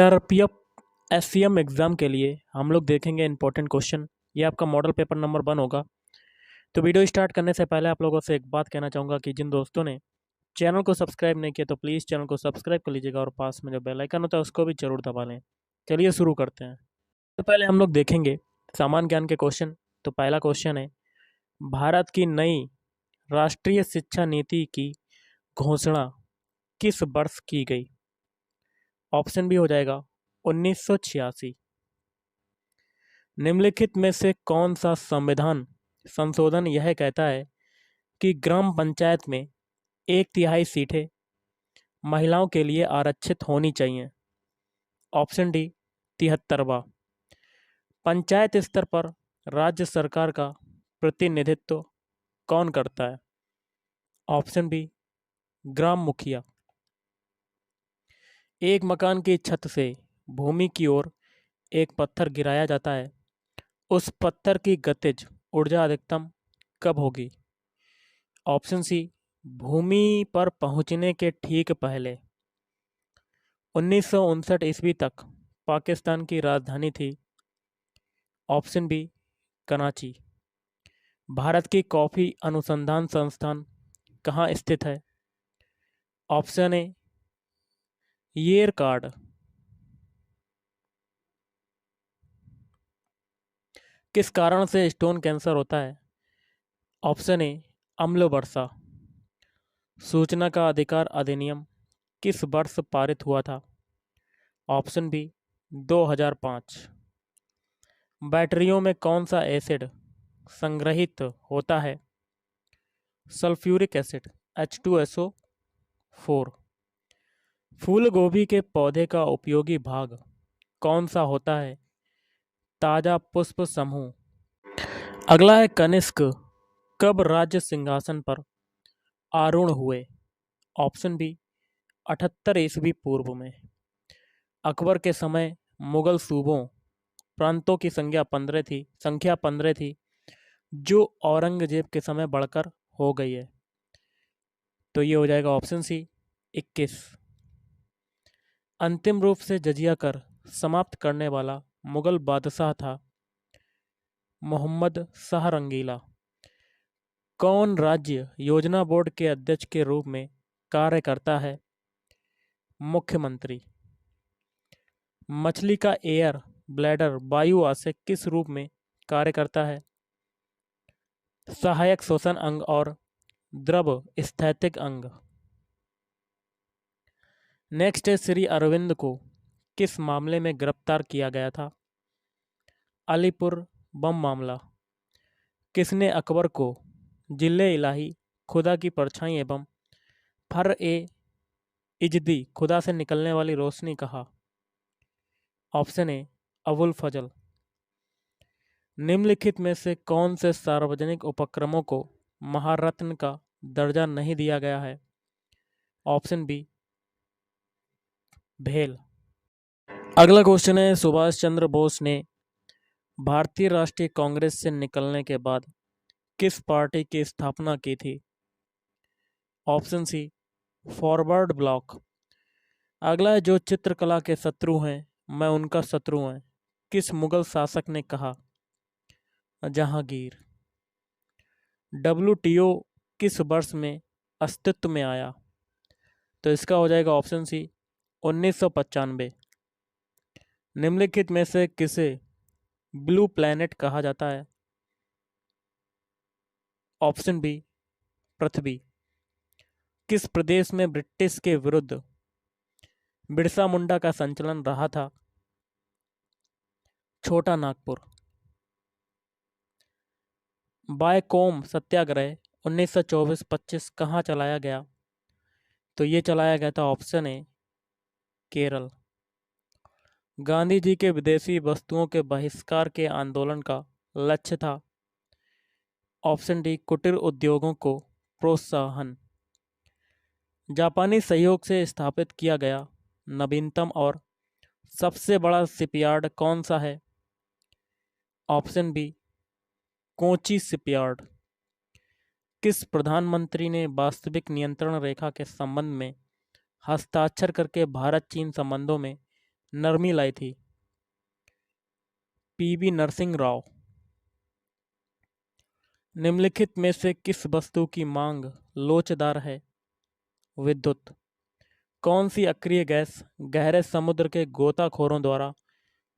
CRPF SCM exam के लिए हम लोग देखेंगे इंपॉर्टेंट क्वेश्चन। ये आपका मॉडल पेपर नंबर 1 होगा। तो वीडियो स्टार्ट करने से पहले आप लोगों से एक बात कहना चाहूँगा कि जिन दोस्तों ने चैनल को सब्सक्राइब नहीं किया तो प्लीज़ चैनल को सब्सक्राइब कर लीजिएगा और पास में जो बेल आइकन होता है उसको भी ज़रूर दबा लें। चलिए शुरू करते हैं। तो पहले हम लोग देखेंगे सामान्य ज्ञान के क्वेश्चन। तो पहला क्वेश्चन है, भारत की नई राष्ट्रीय शिक्षा नीति की घोषणा किस वर्ष की गई? ऑप्शन भी हो जाएगा 1986। निम्नलिखित में से कौन सा संविधान संशोधन यह कहता है कि ग्राम पंचायत में 1/3 सीटें महिलाओं के लिए आरक्षित होनी चाहिए? Option D 73वां। पंचायत स्तर पर राज्य सरकार का प्रतिनिधित्व कौन करता है? ऑप्शन बी ग्राम मुखिया। एक मकान की छत से भूमि की ओर एक पत्थर गिराया जाता है, उस पत्थर की गतिज ऊर्जा अधिकतम कब होगी? ऑप्शन सी भूमि पर पहुंचने के ठीक पहले। 1959 ईस्वी तक पाकिस्तान की राजधानी थी। Option B Karachi. भारत की कॉफी अनुसंधान संस्थान कहाँ स्थित है? Option A Yercaud. किस कारण से स्टोन कैंसर होता है? ऑप्शन ए अम्ल वर्षा। सूचना का अधिकार अधिनियम किस वर्ष पारित हुआ था? Option B 2005। बैटरियों में कौन सा एसिड संग्रहित होता है? Sulphuric acid H2SO4। फूल गोभी के पौधे का उपयोगी भाग कौन सा होता है? ताजा पुष्प समूह। अगला है, कनिष्क कब राज्य सिंहासन पर आरूढ़ हुए? ऑप्शन बी 78 ईस्वी पूर्व में। अकबर के समय मुगल सूबों प्रांतों की संख्या 15 थी, जो औरंगजेब के समय बढ़कर हो गई है। तो ये हो जाएगा ऑप्शन सी 21। अंतिम रूप से जजिया कर समाप्त करने वाला मुगल बादशाह था मोहम्मद शाह रंगीला। कौन राज्य योजना बोर्ड के अध्यक्ष के रूप में कार्य करता है? मुख्यमंत्री। मछली का एयर ब्लैडर वायु से किस रूप में कार्य करता है? सहायक श्वसन अंग और द्रव स्थैतिक अंग। नेक्स्ट है, श्री अरविंद को किस मामले में गिरफ्तार किया गया था? अलीपुर बम मामला। किसने अकबर को जिले इलाही, खुदा की परछाई एवं फर ए इजदी, खुदा से निकलने वाली रोशनी कहा? ऑप्शन ए अबुल फजल। निम्नलिखित में से कौन से सार्वजनिक उपक्रमों को महारत्न का दर्जा नहीं दिया गया है? ऑप्शन बी भेल। अगला क्वेश्चन है, सुभाष चंद्र बोस ने भारतीय राष्ट्रीय कांग्रेस से निकलने के बाद किस पार्टी की स्थापना की थी? Option C Forward Bloc. अगला है, जो चित्रकला के शत्रु हैं मैं उनका शत्रु हूं, किस मुगल शासक ने कहा? जहांगीर। WTO किस वर्ष में अस्तित्व में आया? तो इसका हो जाएगा ऑप्शन सी 1995। निम्नलिखित में से किसे ब्लू प्लैनेट कहा जाता है? ऑप्शन बी पृथ्वी। किस प्रदेश में ब्रिटिश के विरुद्ध बिरसा मुंडा का संचलन रहा था? छोटा नागपुर। बायकोम सत्याग्रह 1924-25 कहाँ चलाया गया? तो ये चलाया गया था ऑप्शन ए केरल। गांधी जी के विदेशी वस्तुओं के बहिष्कार के आंदोलन का लक्ष्य था? ऑप्शन डी कुटीर उद्योगों को प्रोत्साहन। जापानी सहयोग से स्थापित किया गया नवीनतम और सबसे बड़ा शिपयार्ड कौन सा है? Option B Kochi shipyard. किस प्रधानमंत्री ने वास्तविक नियंत्रण रेखा के संबंध में हस्ताक्षर करके भारत चीन संबंधों में नरमी लाई थी? पीवी नरसिंह राव। निम्नलिखित में से किस वस्तु की मांग लोचदार है? विद्युत। कौन सी अक्रिय गैस गहरे समुद्र के गोताखोरों द्वारा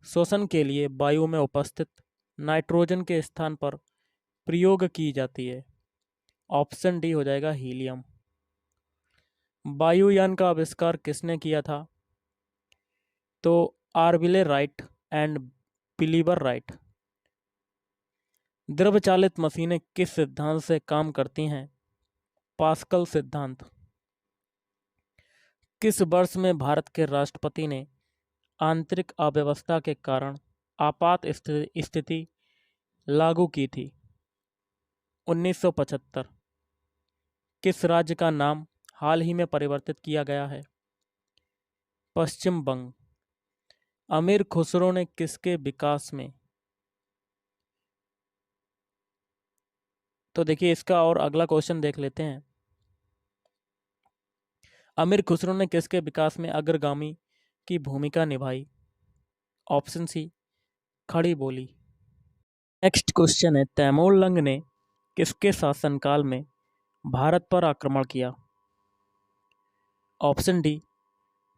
शोषण के लिए वायु में उपस्थित नाइट्रोजन के स्थान पर प्रयोग की जाती है? ऑप्शन डी हो जाएगा हीलियम। वायुयान का आविष्कार किसने किया था? तो आर्विले राइट एंड बिलीवर राइट। द्रव चालित मशीनें किस सिद्धांत से काम करती हैं? पास्कल सिद्धांत। किस वर्ष में भारत के राष्ट्रपति ने आंतरिक अव्यवस्था के कारण आपात स्थिति लागू की थी? 1975। किस राज्य का नाम हाल ही में परिवर्तित किया गया है? पश्चिम बंग। अमीर खुसरो ने किसके विकास में, तो देखिए इसका और अगला क्वेश्चन देख लेते हैं। अमीर खुसरो ने किसके विकास में अग्रगामी की भूमिका निभाई? ऑप्शन सी खड़ी बोली। नेक्स्ट क्वेश्चन है, तैमूर लंग ने किसके शासनकाल में भारत पर आक्रमण किया? Option D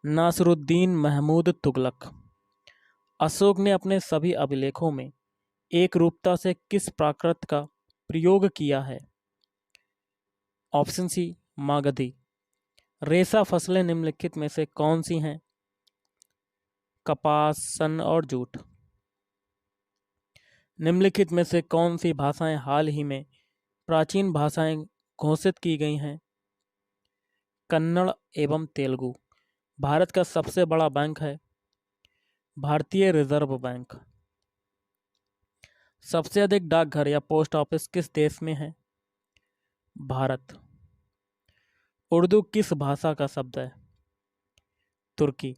Nasiruddin Mahmud Tughlaq. अशोक ने अपने सभी अभिलेखों में एक रूपता से किस प्राकृत का प्रयोग किया है? Option C Magadhi. रेशा फसलें निम्नलिखित में से कौन सी हैं? कपास, सन और जूट। निम्नलिखित में से कौन सी भाषाएं हाल ही में प्राचीन भाषाएं घोषित की गई हैं? कन्नड़ एवं तेलुगु। भारत का सबसे बड़ा बैंक है भारतीय रिजर्व बैंक। सबसे अधिक डाकघर या पोस्ट ऑफिस किस देश में है? भारत। उर्दू किस भाषा का शब्द है? तुर्की।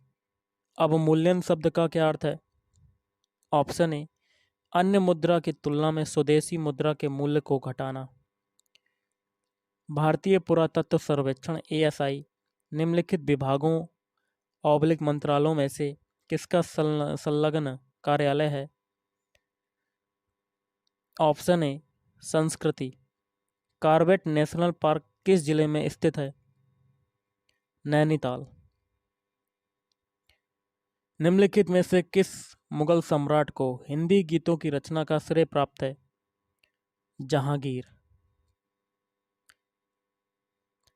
अवमूल्यन शब्द का क्या अर्थ है? ऑप्शन ए अन्य मुद्रा की तुलना में स्वदेशी मुद्रा के मूल्य को घटाना। भारतीय पुरातत्व सर्वेक्षण ASI निम्नलिखित विभागों ऑब्लिक मंत्रालयों में से किसका संलग्न कार्यालय है? ऑप्शन ए संस्कृति। कॉर्बेट नेशनल पार्क किस जिले में स्थित है? नैनीताल। निम्नलिखित में से किस मुगल सम्राट को हिंदी गीतों की रचना का श्रेय प्राप्त है? जहांगीर।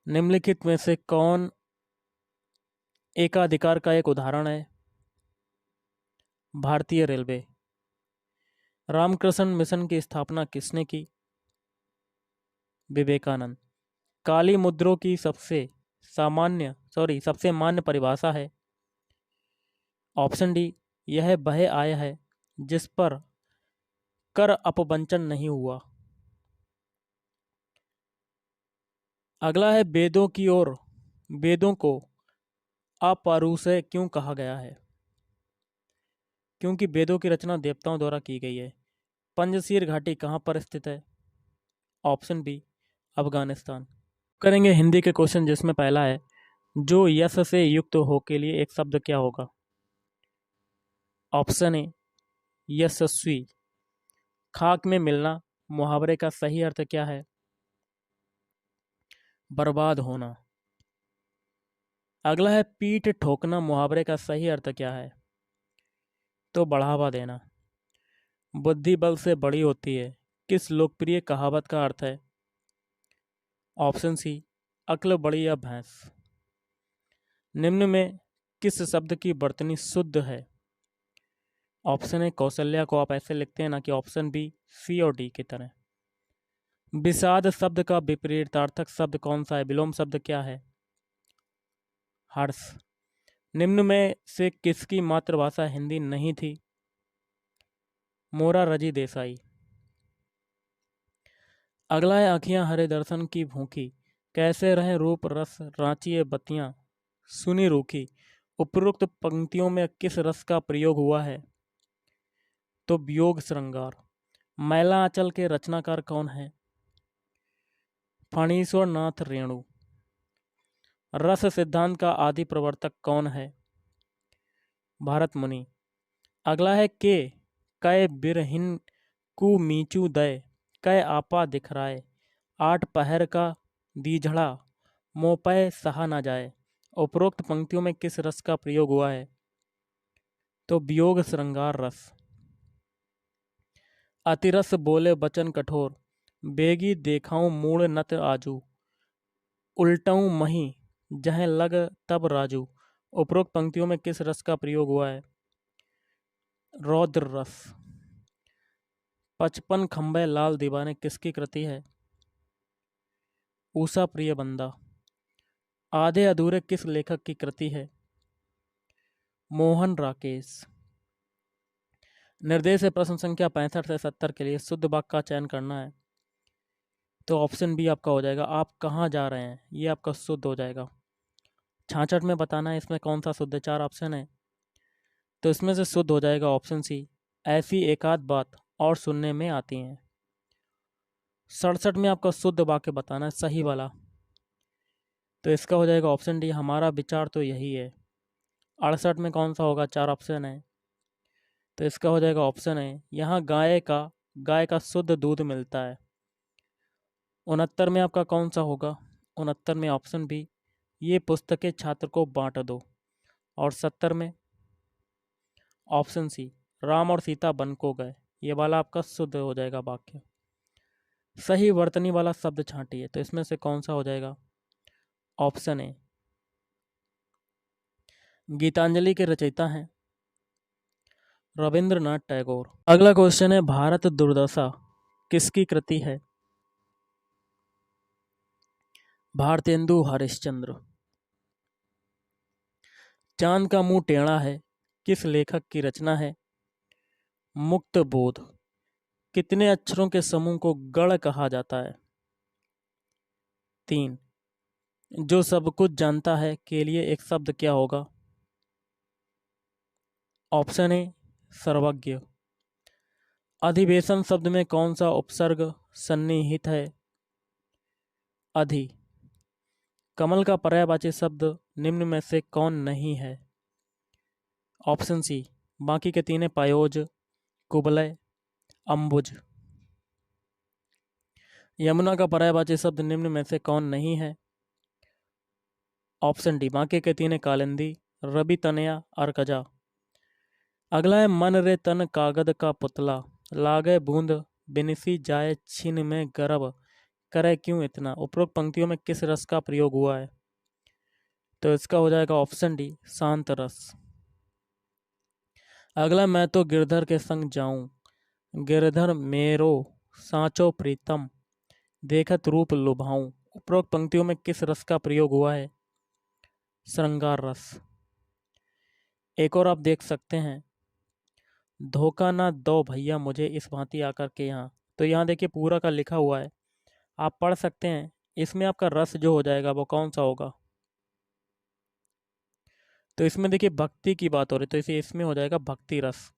निम्नलिखित में से कौन एकाधिकार का एक उदाहरण है? भारतीय रेलवे। रामकृष्ण मिशन की स्थापना किसने की? विवेकानंद। काली मुद्राओं की सबसे मान्य परिभाषा है? ऑप्शन डी यह वह आय है जिस पर कर अपवंचन नहीं हुआ। अगला है वेदों की ओर वेदों को अपौरुषेय क्यों कहा गया है? क्योंकि वेदों की रचना देवताओं द्वारा की गई है। पंजशीर घाटी कहाँ पर स्थित है? Option B Afghanistan. करेंगे हिंदी के क्वेश्चन जिसमें पहला है, जो यश से युक्त हो के लिए एक शब्द क्या होगा? ऑप्शन ए यशस्वी। खाक में मिलना मुहावरे का सही अर्थ क्या है? बर्बाद होना। अगला है पीठ ठोकना मुहावरे का सही अर्थ क्या है? तो बढ़ावा देना। बुद्धि बल से बड़ी होती है किस लोकप्रिय कहावत का अर्थ है? ऑप्शन सी अक्ल बड़ी या भैंस। निम्न में किस शब्द की वर्तनी शुद्ध है? ऑप्शन ए कौशल्या को आप ऐसे लिखते हैं ना कि ऑप्शन बी सी और डी की तरह। विषाद शब्द का विपरीतार्थक शब्द कौन सा है? विलोम शब्द क्या है? हर्ष। निम्न में से किसकी मातृभाषा हिंदी नहीं थी? मोरारजी देसाई। अगला है आँखियाँ हरे दर्शन की भूखी कैसे रहे रूप रस रांची बत्तियाँ सुनी रूखी। उपरोक्त पंक्तियों में किस रस का प्रयोग हुआ है? तो वियोग श्रृंगार। मैला आंचल के रचनाकार कौन है? फणीश्वर नाथ रेणु। रस सिद्धांत का आदि प्रवर्तक कौन है? भारत मुनि। अगला है के कै बिरहिन कु मीचू दय कै आपा दिखराए आठ पहर का दीझड़ा मोपय सहा न जाए। उपरोक्त पंक्तियों में किस रस का प्रयोग हुआ है? तो वियोग श्रृंगार रस। अतिरस बोले बचन कठोर बेगी देखाऊं मूड़ नत आजू उल्टाऊं मही जह लग तब राजू। उपरोक्त पंक्तियों में किस रस का प्रयोग हुआ है? रौद्र रस। 55 खंबे लाल दीवाने किसकी कृति है? ऊषा प्रिय बंदा। आधे अधूरे किस लेखक की कृति है? मोहन राकेश। निर्देश है प्रश्न संख्या 65 से 70 के लिए शुद्ध वाक्य का चयन करना है। तो ऑप्शन बी आपका हो जाएगा, आप कहाँ जा रहे हैं, ये आपका शुद्ध हो जाएगा। 66 में बताना है इसमें कौन सा शुद्ध है, 4 ऑप्शन है तो इसमें से शुद्ध हो जाएगा ऑप्शन सी, ऐसी एकाध बात और सुनने में आती हैं। 67 में आपका शुद्ध वाक्य बताना है सही वाला, तो इसका हो जाएगा ऑप्शन डी, हमारा विचार तो यही है। 68 में कौन सा होगा, 4 ऑप्शन है तो इसका हो जाएगा ऑप्शन है, यहाँ गाय का शुद्ध दूध मिलता है। 69 में आपका कौन सा होगा, 69 में ऑप्शन बी, ये पुस्तकें छात्र को बांट दो। और 70 में ऑप्शन सी, राम और सीता वन को गए। ये वाला आपका शुद्ध हो जाएगा वाक्य। सही वर्तनी वाला शब्द छांटिए, तो इसमें से कौन सा हो जाएगा, ऑप्शन ए। गीतांजलि के रचयिता हैं रविंद्रनाथ टैगोर। अगला क्वेश्चन है, भारत दुर्दशा किसकी कृति है? भारतेंदु हरिश्चंद्र। चांद का मुंह टेढ़ा है किस लेखक की रचना है? मुक्त बोध। कितने अक्षरों के समूह को गण कहा जाता है? 3। जो सब कुछ जानता है के लिए एक शब्द क्या होगा? ऑप्शन ए, सर्वज्ञ। अधिवेशन शब्द में कौन सा उपसर्ग सन्निहित है? अधि। कमल का पर्यायवाची शब्द निम्न में से कौन नहीं है? ऑप्शन सी, बाकी के तीन पायोज, कुबलय, अंबुज। यमुना का पर्यायवाची शब्द निम्न में से कौन नहीं है? ऑप्शन डी, बाकी के तीन कालिंदी, रवि तनया, अर्कजा। अगला है, मन रे तन कागद का पुतला लागे बूंद बिनसी जाए छीन में गर्भ करे क्यों इतना। उपरोक्त पंक्तियों में किस रस का प्रयोग हुआ है? तो इसका हो जाएगा ऑप्शन डी, शांत रस। अगला, मैं तो गिरधर के संग जाऊं गिरधर मेरो सांचो प्रीतम देखत रूप लुभाऊं। उपरोक्त पंक्तियों में किस रस का प्रयोग हुआ है? श्रृंगार रस। एक और आप देख सकते हैं, धोखा ना दो भैया मुझे इस भांति आकर के यहाँ। तो यहाँ देखिए पूरा का लिखा हुआ है, आप पढ़ सकते हैं। इसमें आपका रस जो हो जाएगा वो कौन सा होगा? तो इसमें देखिए भक्ति की बात हो रही, तो इसे इसमें हो जाएगा भक्ति रस।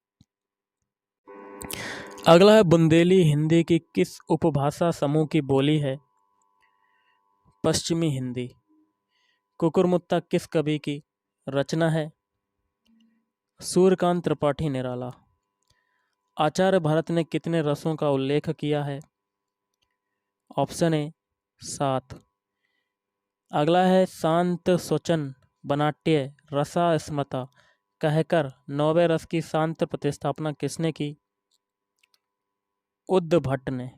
अगला है, बुंदेली हिंदी की किस उपभाषा समूह की बोली है? पश्चिमी हिंदी। कुकुरमुत्ता किस कवि की रचना है? सूर्यकांत त्रिपाठी निराला। आचार्य भरत ने कितने रसों का उल्लेख किया है? ऑप्शन ए, 7। अगला है, शांत स्वचन बनाट्य रसा स्मता कहकर नौवे रस की शांत प्रतिस्थापना किसने की? उद्ध भट्ट ने।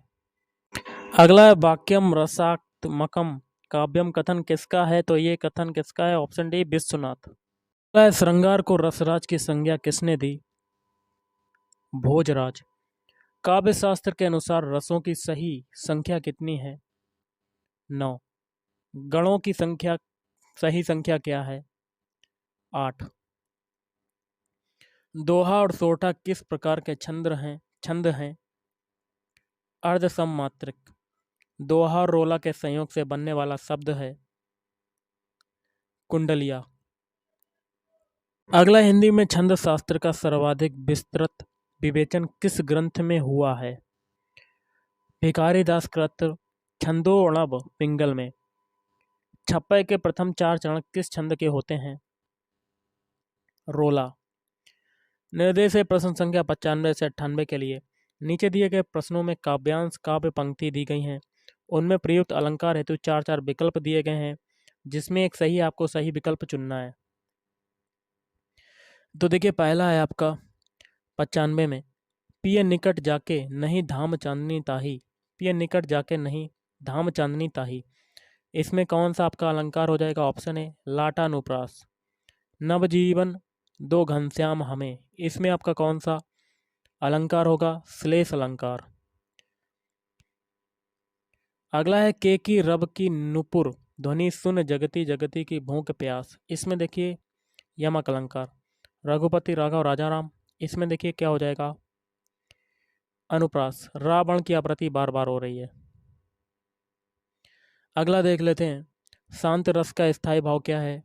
अगला है, वाक्यम रसात्मकम काव्यम कथन किसका है? तो ये कथन किसका है? Option D, Vishwanath. अगला है, श्रृंगार को रसराज की संज्ञा किसने दी? भोजराज। काव्य शास्त्र के अनुसार रसों की सही संख्या कितनी है? 9। गणों की संख्या सही संख्या क्या है? 8। दोहा और सोरठा किस प्रकार के छंद हैं? अर्ध सममात्रिक। दोहा और रोला के संयोग से बनने वाला शब्द है कुंडलिया। अगला, हिंदी में छंद शास्त्र का सर्वाधिक विस्तृत विवेचन किस ग्रंथ में हुआ है? भिखारीदास कृत छंदोर्णव पिंगल में। छप्पय के प्रथम 4 चरण किस छंद के होते हैं? रोला। निर्देश है प्रश्न संख्या 95 से 98 के लिए। नीचे दिए गए प्रश्नों में काव्यांश काव्य पंक्ति दी गई हैं, उनमें प्रयुक्त अलंकार हेतु 4-4 विकल्प दिए गए हैं, जिसमें एक सही आपको सही विकल्प चुनना है। तो देखिए पहला है आपका 95 में, पिए निकट जाके नहीं धाम चांदनी ताही, पिए निकट जाके नहीं धाम चांदनी ताही, इसमें कौन सा आपका अलंकार हो जाएगा? ऑप्शन है लाटानुप्रास। नवजीवन दो घनश्याम हमें, इसमें आपका कौन सा अलंकार होगा? श्लेष अलंकार। अगला है के की रब की नुपुर ध्वनि सुन जगती जगती की भूख प्यास, इसमें देखिए यमक अलंकार। रघुपति राघव राजाराम, इसमें देखिए क्या हो जाएगा? अनुप्रास। रावण की आवृत्ति बार बार हो रही है। अगला देख लेते हैं, शांत रस का स्थायी भाव क्या है?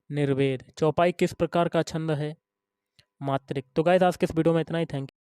निर्वेद। चौपाई किस प्रकार का छंद है? मात्रिक। तो गाइस आज के इस वीडियो में इतना ही। Thank you.